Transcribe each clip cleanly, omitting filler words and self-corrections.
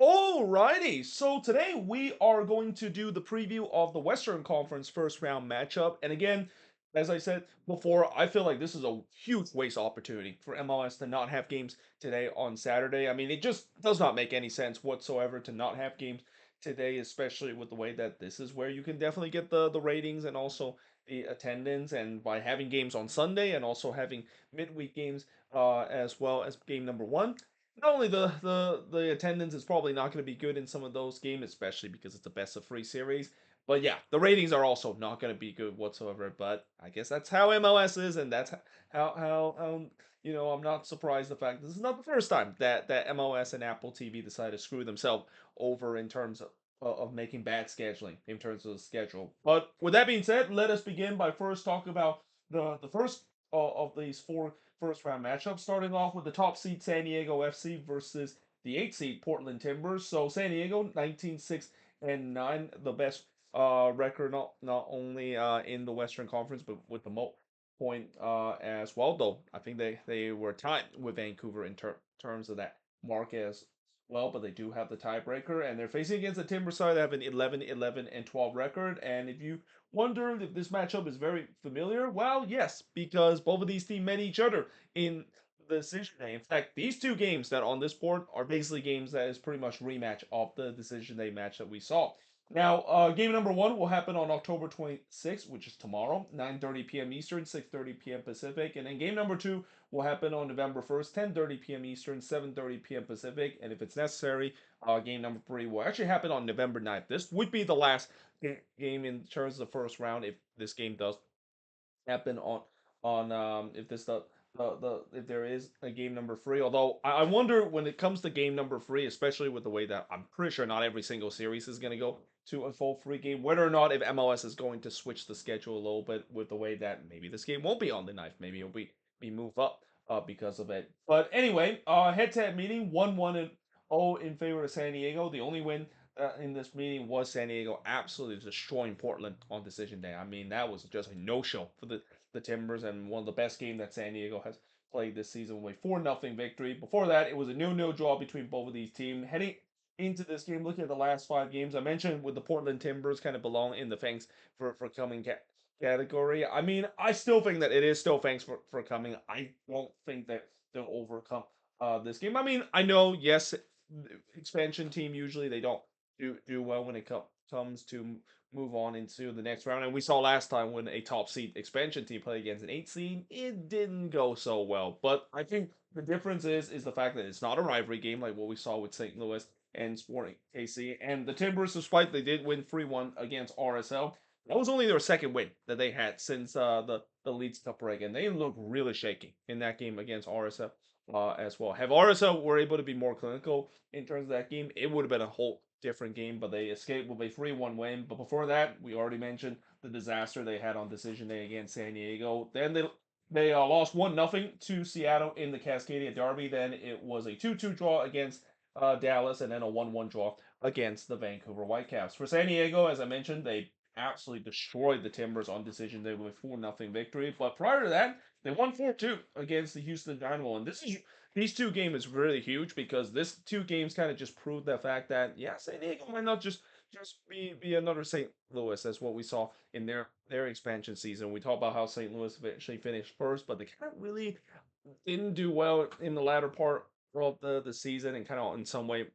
Alrighty, so today we are going to do the preview of the Western Conference first round matchup. And again, as I said before, I feel like this is a huge waste opportunity for MLS to not have games today on Saturday. I mean, it just does not make any sense whatsoever to not have games today, especially with the way that this is where you can definitely get the ratings and also the attendance. And by having games on Sunday and also having midweek games as well as game number one, not only the attendance is probably not going to be good in some of those games, especially because it's a best of three series. But yeah, the ratings are also not going to be good whatsoever. But I guess that's how MLS is, and that's how I'm not surprised the fact this is not the first time that MLS and Apple TV decided to screw themselves over in terms of making bad scheduling in terms of the schedule. But with that being said, let us begin by first talking about the first of these four first round matchups, starting off with the top seed San Diego FC versus the 8 seed Portland Timbers. So San Diego 19-6-9, the best record not only in the Western Conference but with the most point as well. Though I think they were tied with Vancouver in terms of that mark as well, but they do have the tiebreaker, and they're facing against the Timber side that have an 11-11-12 record. And if you wonder if this matchup is very familiar, well, yes, because both of these teams met each other in the decision day. In fact, these two games that on this board are basically games that is pretty much rematch of the decision day match that we saw. Now, game number one will happen on October 26th, which is tomorrow, 9:30 p.m. Eastern, 6:30 p.m. Pacific. And then game number two will happen on November 1st, 10:30 p.m. Eastern, 7:30 p.m. Pacific. And if it's necessary, game number three will actually happen on November 9th. This would be the last game in terms of the first round if this game does happen on if this if there is a game number three. Although I wonder when it comes to game number three, especially with the way that I'm pretty sure not every single series is going to go to a full free game, whether or not if MLS is going to switch the schedule a little bit with the way that maybe this game won't be on the ninth, maybe it'll be moved up because of it. But anyway, head-to-head meeting 1-1 and 0 in favor of San Diego. The only win in this meeting was San Diego absolutely destroying Portland on decision day. I mean, that was just a no-show for the Timbers and one of the best games that San Diego has played this season with a 4-0 victory. Before that, it was a 0-0 draw between both of these teams. Heading into this game, looking at the last five games, I mentioned with the Portland Timbers kind of belong in the thanks for coming category. I mean, I still think that it is still thanks for coming. I don't think that they'll overcome this game. I mean, I know, yes, expansion team usually they don't do well when it comes to move on into the next round. And we saw last time when a top seed expansion team played against an 8 seed, it didn't go so well. But I think the difference is the fact that it's not a rivalry game like what we saw with St. Louis and Sporting KC. And the Timbers, despite they did win 3-1 against RSL, that was only their second win that they had since the Leeds Cup break, and they looked really shaky in that game against RSL as well. Have RSL were able to be more clinical in terms of that game, it would have been a whole different game, but they escaped with a 3-1 win. But before that, we already mentioned the disaster they had on decision day against San Diego. Then they lost 1-0 to Seattle in the Cascadia Derby. Then it was a 2-2 draw against Dallas, and then a 1-1 draw against the Vancouver Whitecaps. For San Diego, as I mentioned, they absolutely destroyed the Timbers on decision day with a 4-0 victory. But prior to that, they won 4-2 against the Houston Dynamo. And these two games is really huge because this two games kind of just proved the fact that yeah, San Diego might not just be another St. Louis as what we saw in their expansion season. We talked about how St. Louis eventually finished first, but they kind of really didn't do well in the latter part of the season and kind of in some way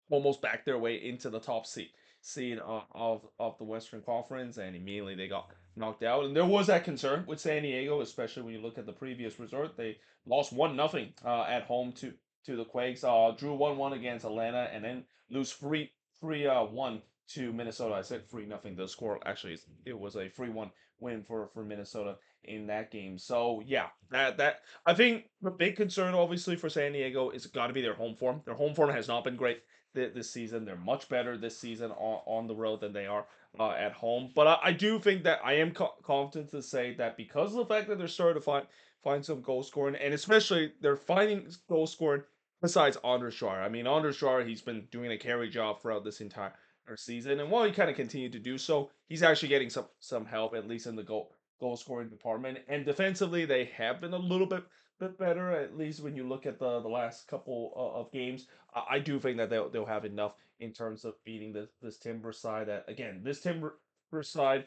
almost backed their way into the top seed of the Western Conference, and immediately they got knocked out. And there was that concern with San Diego, especially when you look at the previous result. They lost 1-0 at home to the Quakes. Drew 1-1 against Atlanta, and then lose 3-1 to Minnesota. I said 3-0. The score actually it was a 3-1 win for Minnesota in that game. So yeah, that I think the big concern obviously for San Diego is got to be their home form. Their home form has not been great this season. They're much better this season on the road than they are at home. But I do think that I am confident to say that because of the fact that they're starting to find some goal scoring, and especially they're finding goal scoring besides Anders Schar. I mean, Anders Schar, he's been doing a carry job throughout this entire season, and while he kind of continued to do so, he's actually getting some help at least in the goal scoring department. And defensively, they have been a little bit bit better, at least when you look at the last couple of games. I do think that they'll have enough in terms of beating this Timber side. That again, this Timber side,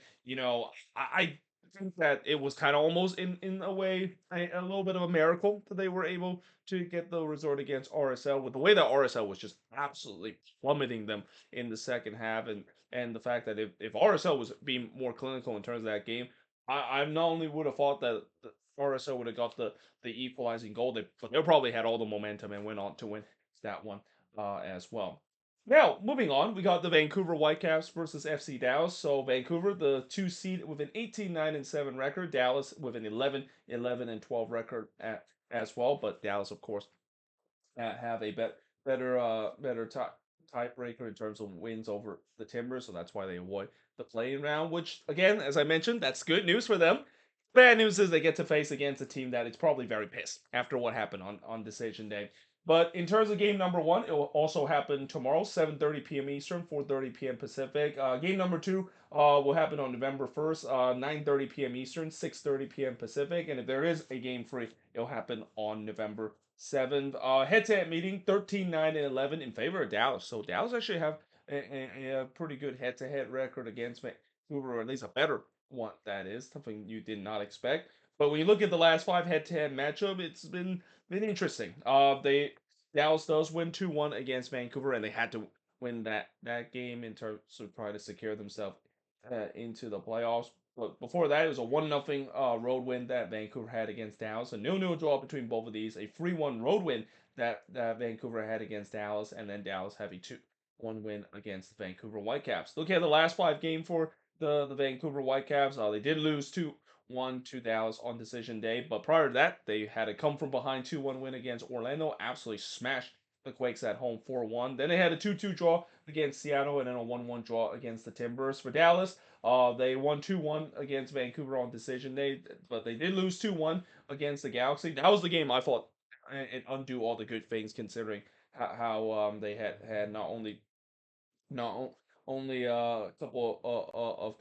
I think that it was kind of almost in a way a little bit of a miracle that they were able to get the resort against RSL with the way that RSL was just absolutely plummeting them in the second half, and the fact that if RSL was being more clinical in terms of that game, I not only would have thought that RSL would have got the equalizing goal, but they probably had all the momentum and went on to win that one as well. Now, moving on, we got the Vancouver Whitecaps versus FC Dallas. So Vancouver, the 2 seed with an 18-9-7 record. Dallas with an 11-11-12 record as well. But Dallas, of course, have a better tiebreaker in terms of wins over the Timbers, so that's why they avoid the playing round. Which, again, as I mentioned, that's good news for them. Bad news is they get to face against a team that is probably very pissed after what happened on decision day. But in terms of game number one, it will also happen tomorrow, 7:30 p.m. Eastern, 4:30 p.m. Pacific. Game number two will happen on November 1st, 9:30 p.m. Eastern, 6:30 p.m. Pacific. And if there is a game free, it'll happen on November 7th. Head-to-head meeting, 13-9-11 in favor of Dallas. So Dallas actually have a pretty good head-to-head record against Vancouver, or at least a better one, that is. Something you did not expect. But when you look at the last five head-to-head matchup, it's been interesting. Dallas does win 2-1 against Vancouver, and they had to win that game in terms of trying to secure themselves into the playoffs. But before that, it was a 1-0 road win that Vancouver had against Dallas. A 0-0 draw between both of these. A 3-1 road win that Vancouver had against Dallas. And then Dallas having 2-1 win against the Vancouver Whitecaps. Look at the last five game for the Vancouver Whitecaps. They did lose 2-1 to Dallas on decision day. But prior to that, they had a come from behind 2-1 win against Orlando. Absolutely smashed the Quakes at home 4-1. Then they had a 2-2 draw against Seattle and then a 1-1 draw against the Timbers. For Dallas, they won 2-1 against Vancouver on decision day, but they did lose 2-1 against the Galaxy. That was the game I thought it undo all the good things, considering how they had not only a couple of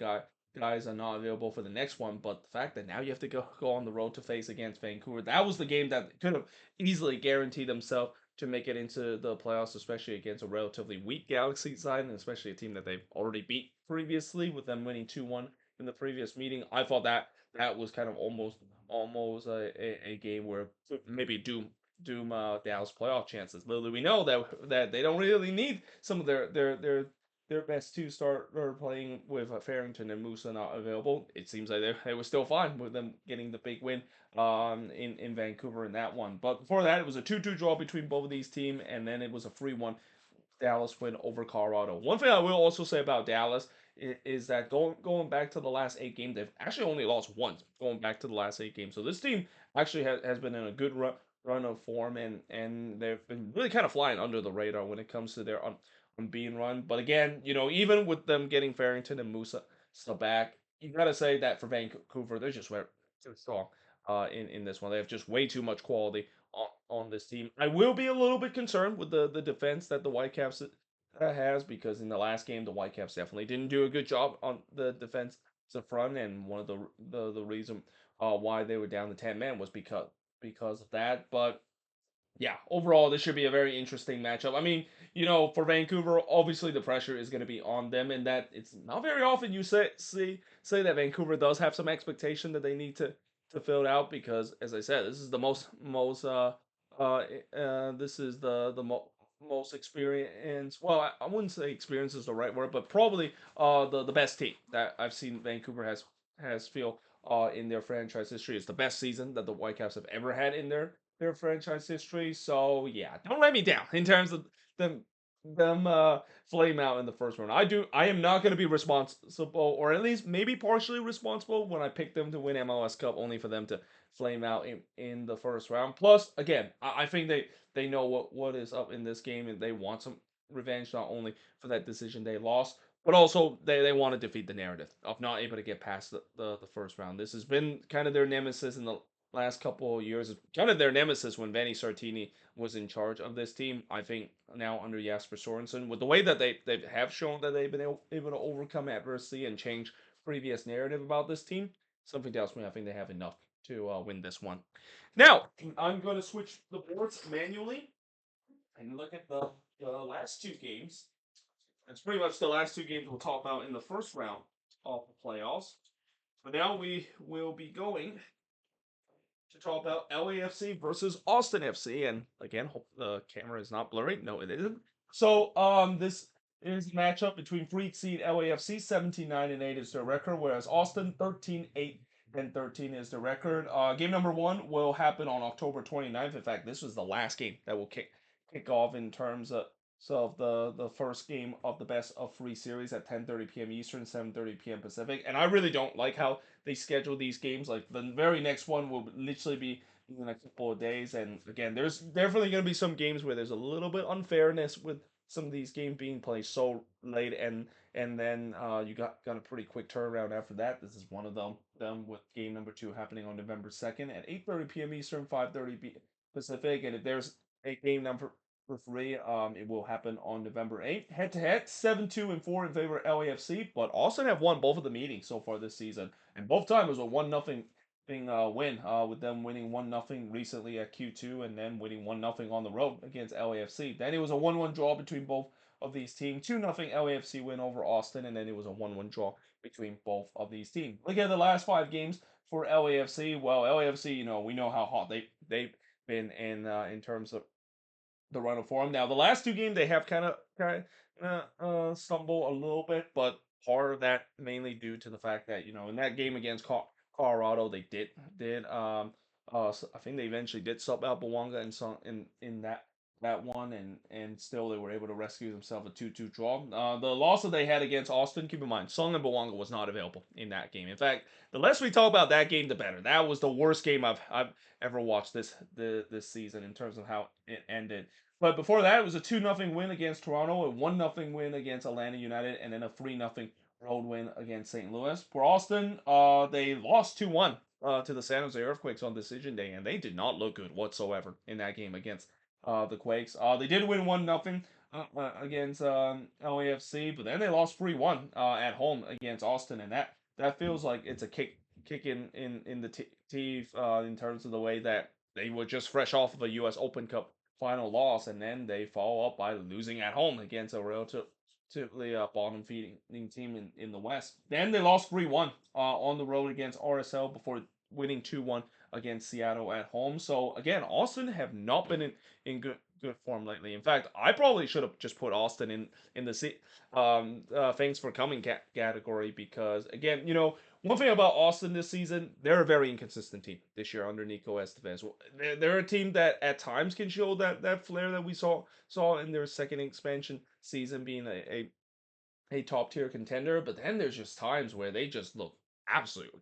guys are not available for the next one, but the fact that now you have to go on the road to face against Vancouver. That was the game that could have easily guaranteed themselves to make it into the playoffs, especially against a relatively weak Galaxy side, and especially a team that they've already beat previously with them winning 2-1 in the previous meeting. I thought that was kind of almost a game where maybe doom Dallas playoff chances. Literally, we know that they don't really need some of their best two starter playing with Farrington and Musa not available. It seems like they were still fine with them getting the big win in Vancouver in that one. But before that, it was a 2-2 draw between both of these teams, and then it was a 3-1 Dallas win over Colorado. One thing I will also say about Dallas is that going back to the last eight games, they've actually only lost once going back to the last eight games. So this team actually has been in a good run of form, and they've been really kind of flying under the radar when it comes to their unbeaten run. But again, even with them getting Farrington and Musa back, you gotta say that for Vancouver, they're just too strong in this one. They have just way too much quality on this team. I will be a little bit concerned with the defense that the Whitecaps has, because in the last game the Whitecaps definitely didn't do a good job on the defensive front, and one of the reason why they were down to 10 men was because of that. But yeah, overall, this should be a very interesting matchup. I mean, for Vancouver, obviously the pressure is going to be on them, and that it's not very often you say that Vancouver does have some expectation that they need to fill it out, because, as I said, this is the most this is most experience. Well, I wouldn't say experience is the right word, but probably the best team that I've seen Vancouver has feel in their franchise history. It's the best season that the Whitecaps have ever had in their franchise history. So yeah, don't let me down in terms of them flame out in the first round. I am not going to be responsible, or at least maybe partially responsible, when I pick them to win MLS Cup, only for them to flame out in the first round. Plus, again, I think they know what is up in this game, and they want some revenge, not only for that decision they lost, but also they want to defeat the narrative of not able to get past the first round. This has been kind of their nemesis in the last couple of years. Kind of their nemesis when Vanni Sartini was in charge of this team. I think now under Jasper Sorensen, with the way that they have shown that they've been able to overcome adversity and change previous narrative about this team, something tells me I think they have enough to win this one. Now I'm going to switch the boards manually and look at the last two games. It's pretty much the last two games we'll talk about in the first round of the playoffs. But now we will be going to talk about LAFC versus Austin FC. And again, hope the camera is not blurry. No, it isn't. So this is a matchup between freak seed LAFC 17-9-8 is their record, whereas Austin 13-8-13 is the record. Game number one will happen on October 29th. In fact, this was the last game that will kick off in terms of the first game of the best of three series at 10:30 p.m. Eastern, 7:30 p.m. Pacific. And I really don't like how they schedule these games. Like the very next one will literally be in a couple of days. And again, there's definitely going to be some games where there's a little bit unfairness with some of these games being played so late, and then you got a pretty quick turnaround after that. This is one of them with game number two happening on November 2nd at 8:30 p.m. Eastern, 5:30 Pacific. And if there's a game number for three, it will happen on November 8th. Head to head, 7-2-4 in favor of LAFC, but Austin have won both of the meetings so far this season, and both times was a 1-0 win, with them winning 1-0 recently at Q2 and then winning 1-0 on the road against LAFC. Then it was a 1-1 draw between both of these teams, 2-0 LAFC win over Austin, and then it was a 1-1 draw between both of these teams. Look at the last five games for LAFC. Well, LAFC, we know how hot they've been in terms of the run of form. Now, the last two games they have kind of stumble a little bit, but part of that mainly due to the fact that in that game against Colorado they I think they eventually did sub out Bawanga in that one, and still they were able to rescue themselves a 2-2 draw. The loss that they had against Austin, keep in mind, Sung and Bawanga was not available in that game. In fact, the less we talk about that game, the better. That was the worst game I've ever watched this season in terms of how it ended. But before that, it was a 2-0 win against Toronto, a 1-0 win against Atlanta United, and then a 3-0 road win against St. Louis. For Austin, they lost 2-1 to the San Jose Earthquakes on decision day, and they did not look good whatsoever in that game against the Quakes. They did win 1-0 against LAFC, but then they lost 3-1 at home against Austin, and that feels like it's a kick in the teeth in terms of the way that they were just fresh off of a U.S. Open Cup final loss, and then they follow up by losing at home against a relatively bottom feeding team in the West. Then they lost 3-1 on the road against RSL before winning 2-1 against Seattle at home. So again, Austin have not been in good form lately. In fact, I probably should have just put Austin in the thanks for coming category, because again, one thing about Austin this season, they're a very inconsistent team this year under Nico Estevez. They're a team that at times can show that flair that we saw in their second expansion season, being a top tier contender. But then there's just times where they just look absolutely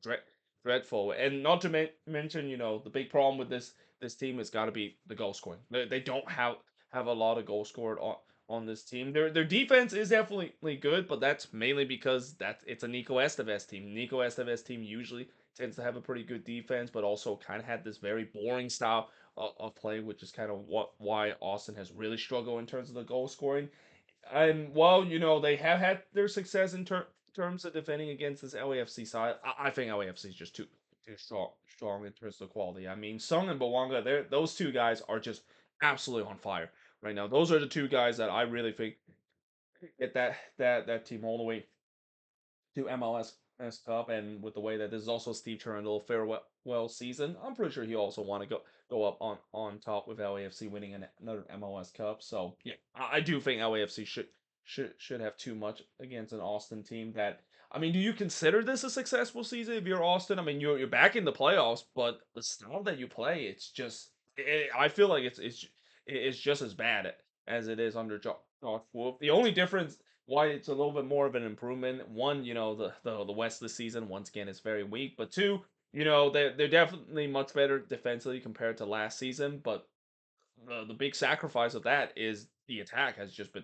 dreadful. And not to mention, the big problem with this team has got to be the goal scoring. They don't have a lot of goals scored on this team. Their defense is definitely good, but that's mainly because it's a Nico Estevez team. Nico Estevez team usually tends to have a pretty good defense, but also kind of had this very boring style of play, which is kind of why Austin has really struggled in terms of the goal scoring. And while they have had their success in terms of defending against this LAFC side, I think LAFC is just too strong in terms of quality. I mean, Sung and Bawanga, those two guys are just absolutely on fire right now. Those are the two guys that I really think get that team all the way to MLS Cup. And with the way that this is also Steve Cherundolo farewell season, I'm pretty sure he also want to go up on top with LAFC winning another MLS Cup. So yeah, I do think LAFC should have too much against an Austin team that. I mean, do you consider this a successful season if you're Austin? I mean, you're back in the playoffs, but the style that you play, it's just I feel like it's just as bad as it is under Josh Wolf. The only difference why it's a little bit more of an improvement. One, the West this season once again is very weak, but two, they're definitely much better defensively compared to last season. But the big sacrifice of that is the attack has just been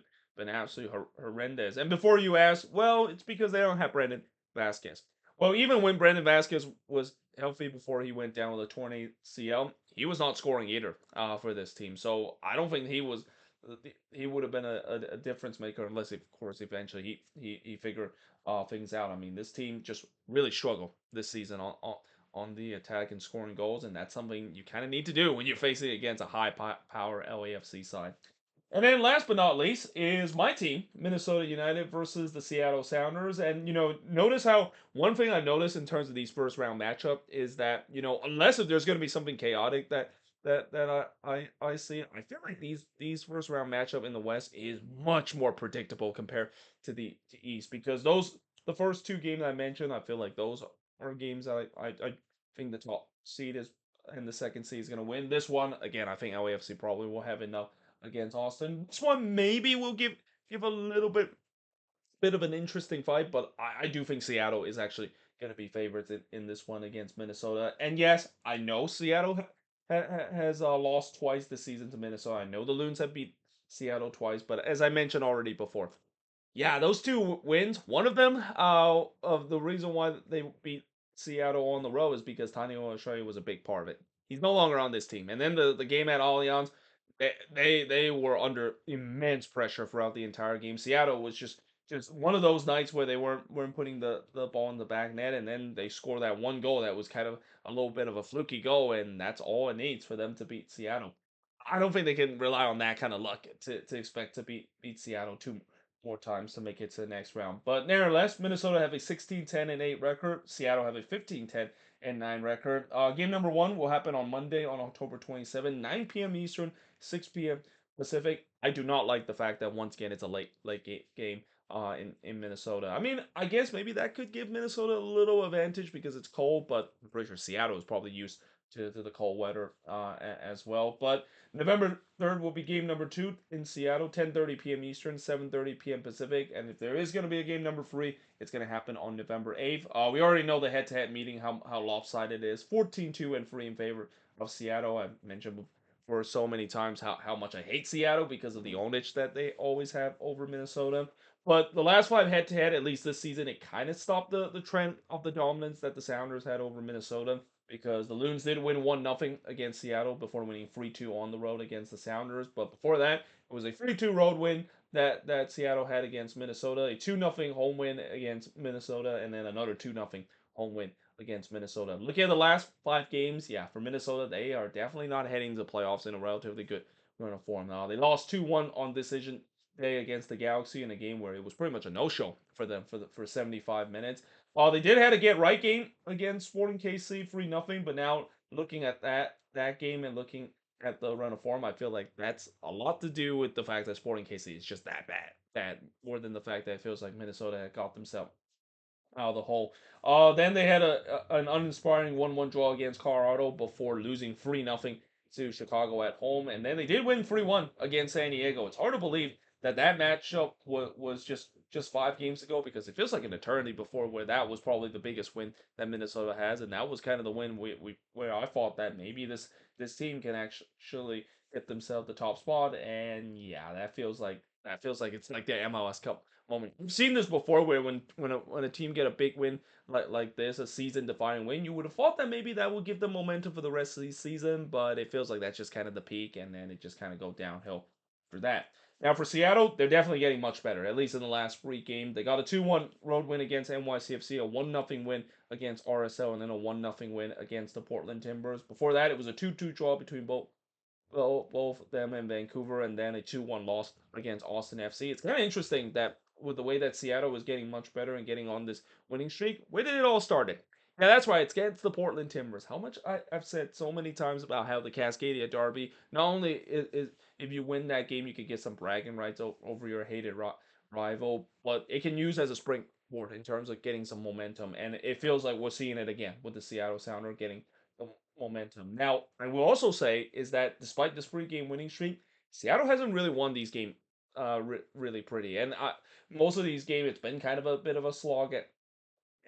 absolutely horrendous. And before you ask, well, it's because they don't have Brandon Vasquez. Well, even when Brandon Vasquez was healthy before he went down with a torn ACL, he was not scoring either for this team. So I don't think he would have been a difference maker unless, of course, eventually he figured things out. I mean, this team just really struggled this season on the attack and scoring goals, and that's something you kind of need to do when you're facing against a high power LAFC side. And then last but not least is my team, Minnesota United versus the Seattle Sounders. And notice how one thing I noticed in terms of these first round matchup is that, unless if there's gonna be something chaotic that I see, I feel like these first round matchup in the West is much more predictable compared to the East. Because the first two games I mentioned, I feel like those are games that I think the top seed is and the second seed is gonna win. This one, again, I think LAFC probably will have enough against Austin. This one maybe will give a little bit of an interesting fight, but I do think Seattle is actually going to be favorites in this one against Minnesota. And yes, I know Seattle has lost twice this season to Minnesota. I know the Loons have beat Seattle twice, but as I mentioned already before, yeah, those two wins. One of them, of the reason why they beat Seattle on the road is because Tani Oshie was a big part of it. He's no longer on this team. And then the game at Allianz, they were under immense pressure throughout the entire game. Seattle was just one of those nights where they weren't putting the ball in the back net, and then they score that one goal that was kind of a little bit of a fluky goal, and that's all it needs for them to beat Seattle. I don't think they can rely on that kind of luck to expect to beat Seattle two more times to make it to the next round. But nevertheless, Minnesota have a 16-10-8 record. Seattle have a 15-10-9 record. Game number one will happen on Monday on October 27, 9 p.m. Eastern, 6 p.m. Pacific. I do not like the fact that once again it's a late game in Minnesota. I mean, I guess maybe that could give Minnesota a little advantage because it's cold, but I'm pretty sure Seattle is probably used to the cold weather as well. But November 3rd will be game number two in Seattle, 10:30 p.m. Eastern, 7:30 p.m. Pacific. And if there is going to be a game number three, it's going to happen on November 8th. We already know the head-to-head meeting, how lopsided it is. 14-2 and 3 in favor of Seattle. I mentioned for so many times how much I hate Seattle because of the ownage that they always have over Minnesota. But the last five head to head, at least this season, it kind of stopped the trend of the dominance that the Sounders had over Minnesota because the Loons did win 1-0 against Seattle before winning 3-2 on the road against the Sounders. But before that, it was a 3-2 road win that Seattle had against Minnesota, a 2-0 home win against Minnesota, and then another 2-0 home win against Minnesota. Looking at the last five games, yeah, for Minnesota, they are definitely not heading to the playoffs in a relatively good run of form. Now, they lost 2-1 on decision day against the Galaxy in a game where it was pretty much a no-show for them for 75 minutes. They did have a get right game against Sporting KC 3-0, but now looking at that game and looking at the run of form, I feel like that's a lot to do with the fact that Sporting KC is just that bad, more than the fact that it feels like Minnesota had got themselves out of the hole. Then they had an uninspiring 1-1 draw against Colorado before losing 3-0 to Chicago at home, and then they did win 3-1 against San Diego. It's hard to believe that matchup was just 5 games ago because it feels like an eternity before where that was probably the biggest win that Minnesota has, and that was kind of the win we where I thought that maybe this team can actually get themselves the top spot, and yeah, that feels like it's like the MLS Cup moment. We've seen this before, where when a team get a big win like this, a season-defining win, you would have thought that maybe that would give them momentum for the rest of the season, but it feels like that's just kind of the peak, and then it just kind of go downhill for that. Now for Seattle, they're definitely getting much better. At least in the last three games, they got a 2-1 road win against NYCFC, a 1-0 win against RSL, and then a 1-0 win against the Portland Timbers. Before that, it was a 2-2 draw between both them and Vancouver, and then a 2-1 loss against Austin FC. It's kind of interesting that with the way that Seattle was getting much better and getting on this winning streak, where did it all start? Yeah, that's right. It's against the Portland Timbers. How much I've said so many times about how the Cascadia Derby, not only is if you win that game, you could get some bragging rights over your hated rival, but it can use as a springboard in terms of getting some momentum. And it feels like we're seeing it again with the Seattle Sounder getting the momentum. Now, I will also say is that despite this three-game winning streak, Seattle hasn't really won these games really pretty. And most of these games, it's been kind of a bit of a slog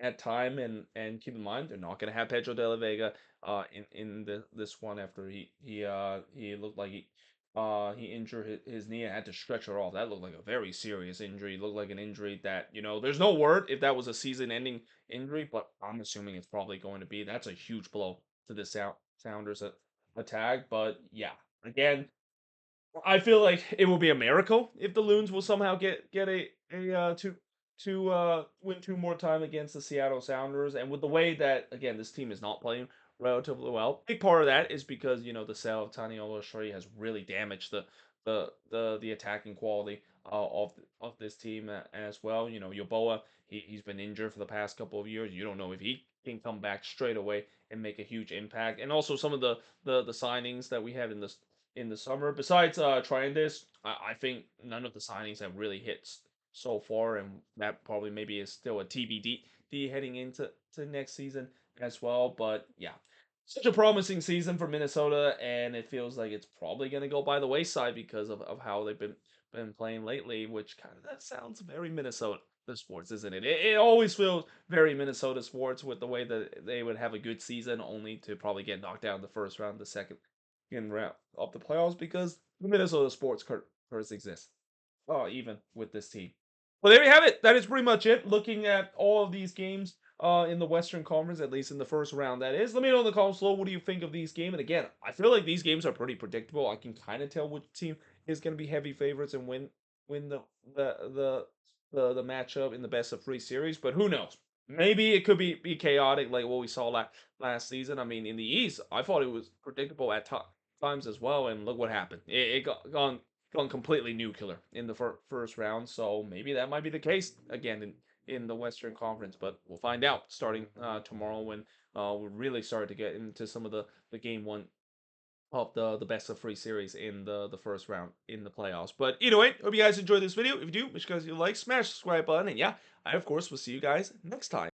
at time, and keep in mind they're not going to have Pedro de la Vega in this one after he looked like he injured his knee and had to stretch it off. That looked like a very serious injury. It looked like an injury that, there's no word if that was a season-ending injury, but I'm assuming it's probably going to be. That's a huge blow to the Sounders attack. But yeah, again, I feel like it will be a miracle if the Loons will somehow get a two win two more time against the Seattle Sounders, and with the way that again this team is not playing relatively well, big part of that is because the sale of Taniolo Shrey has really damaged the attacking quality of this team as well. Yoboa, he's been injured for the past couple of years. You don't know if he can come back straight away and make a huge impact. And also some of the signings that we had in the summer. Besides Triandis, I think none of the signings have really hit so far, and that probably maybe is still a TBD heading into next season as well. But yeah, such a promising season for Minnesota, and it feels like it's probably going to go by the wayside because of how they've been playing lately, which kind of that sounds very Minnesota sports, isn't it? It always feels very Minnesota sports with the way that they would have a good season only to probably get knocked out in the first round, the second round of the playoffs because the Minnesota sports curse exists. Oh, even with this team. Well, there you have it. That is pretty much it. Looking at all of these games in the Western Conference, at least in the first round, that is. Let me know in the comments below what do you think of these games. And again, I feel like these games are pretty predictable. I can kind of tell which team is going to be heavy favorites and win the the the matchup in the best of three series. But who knows? Maybe it could be chaotic like what we saw last season. I mean, in the East, I thought it was predictable at times as well, and look what happened. It got gone completely nuclear in the first round. So maybe that might be the case again in the Western Conference, but we'll find out starting tomorrow when we really start to get into some of the game one of the best of three series in the first round in the playoffs. But either way, hope you guys enjoyed this video. If you do, make sure you guys like, smash the subscribe button, and yeah, I of course will see you guys next time.